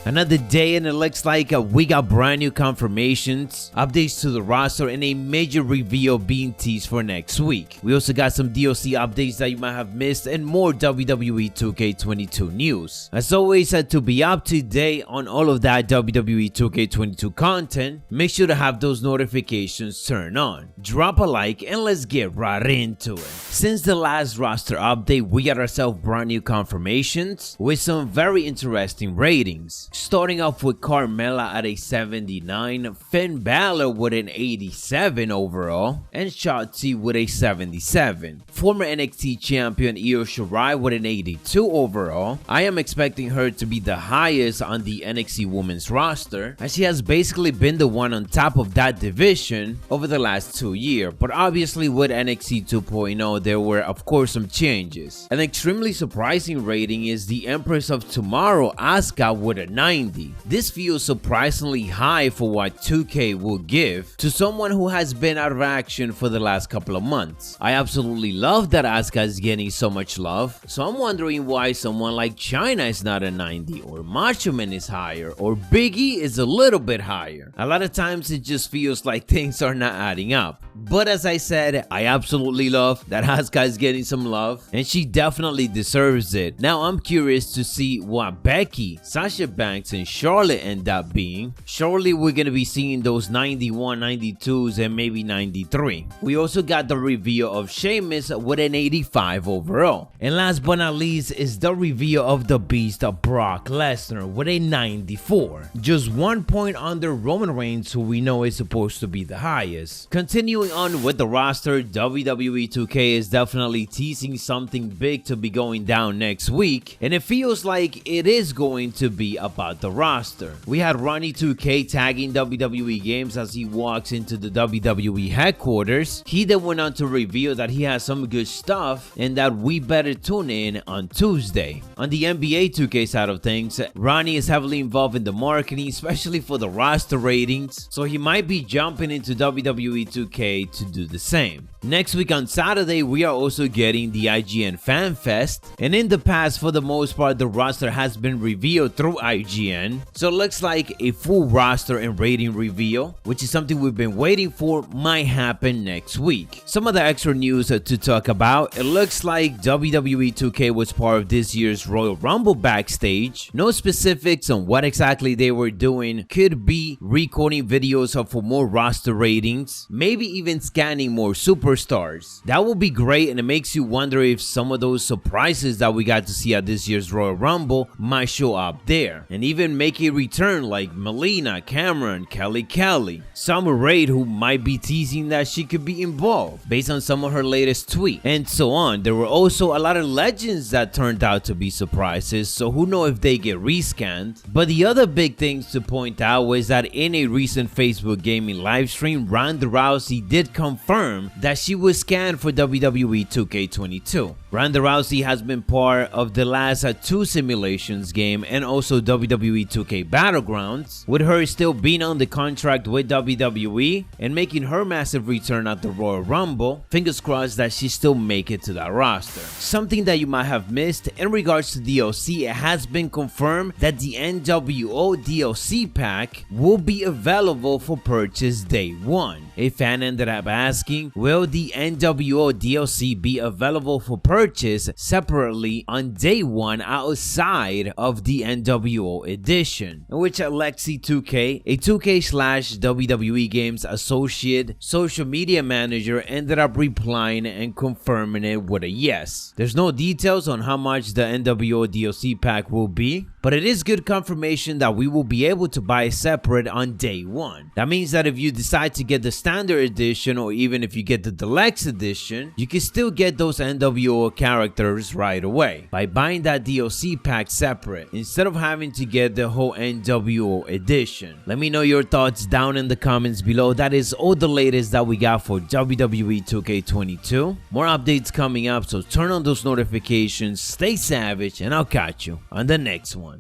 Another day and it looks like we got brand new confirmations, updates to the roster, and a major reveal being teased for next week. We also got some DLC updates that you might have missed and more WWE 2K22 news. As always, to be up to date on all of that WWE 2K22 content, make sure to have those notifications turned on. Drop a like and let's get right into it. Since the last roster update, we got ourselves brand new confirmations with some very interesting ratings. Starting off with Carmella at a 79, Finn Balor with an 87 overall, and Shotzi with a 77. Former NXT champion Io Shirai with an 82 overall. I am expecting her to be the highest on the NXT women's roster, as she has basically been the one on top of that division over the last 2 years, but obviously with NXT 2.0 there were of course some changes. An extremely surprising rating is the Empress of Tomorrow, Asuka, with a 90. This feels surprisingly high for what 2K will give to someone who has been out of action for the last couple of months. I absolutely love that Asuka is getting so much love, so I'm wondering why someone like Chyna is not a 90, or Macho Man is higher, or Big E is a little bit higher. A lot of times it just feels like things are not adding up. But as I said, I absolutely love that Asuka is getting some love, and she definitely deserves it. Now I'm curious to see what Becky, Sasha Banks, and Charlotte end up being. Surely we're gonna be seeing those 91, 92s, and maybe 93. We also got the reveal of Sheamus with an 85 overall. And last but not least is the reveal of the Beast of Brock Lesnar with a 94. Just 1 point under Roman Reigns, who we know is supposed to be the highest. Continuing on with the roster, WWE 2K is definitely teasing something big to be going down next week, and it feels like it is going to be about the roster. We had Ronnie 2K tagging WWE Games as he walks into the WWE headquarters. He then went on to reveal that he has some good stuff and that we better tune in on Tuesday. On the NBA 2K side of things, Ronnie is heavily involved in the marketing, especially for the roster ratings, so he might be jumping into WWE 2K to do the same. Next week on Saturday, we are also getting the IGN Fan Fest, and in the past, for the most part, the roster has been revealed through IGN, so it looks like a full roster and rating reveal, which is something we've been waiting for, might happen next week. Some of the extra news to talk about: it looks like WWE 2K was part of this year's Royal Rumble backstage. No specifics on what exactly they were doing. Could be recording videos for more roster ratings, maybe even scanning more superstars. That would be great, and it makes you wonder if some of those surprises that we got to see at this year's Royal Rumble might show up there, and even make a return like Melina, Cameron, Kelly, Summer Rae, who might be teasing that she could be involved based on some of her latest tweets, and so on. There were also a lot of legends that turned out to be surprises, so who knows if they get rescanned. But the other big things to point out was that in a recent Facebook gaming livestream, Ronda Rousey did confirm that she was scanned for WWE 2K22. Ronda Rousey has been part of the last 2 simulations game and also WWE 2K Battlegrounds, with her still being on the contract with WWE and making her massive return at the Royal Rumble. Fingers crossed that she still make it to that roster. Something that you might have missed in regards to DLC: it has been confirmed that the NWO DLC pack will be available for purchase day 1. A fan ended up asking, will the NWO DLC be available for purchase separately on day 1 outside of the NWO edition? In which Alexi2K, a 2K/WWE Games associate social media manager, ended up replying and confirming it with a yes. There's no details on how much the NWO DLC pack will be, but it is good confirmation that we will be able to buy separate on day 1. That means that if you decide to get the standard edition, or even if you get the deluxe edition, you can still get those NWO characters right away by buying that DLC pack separate instead of having to get the whole NWO edition. Let me know your thoughts down in the comments below. That is all the latest that we got for WWE 2K22. More updates coming up, so turn on those notifications, stay savage, and I'll catch you on the next one.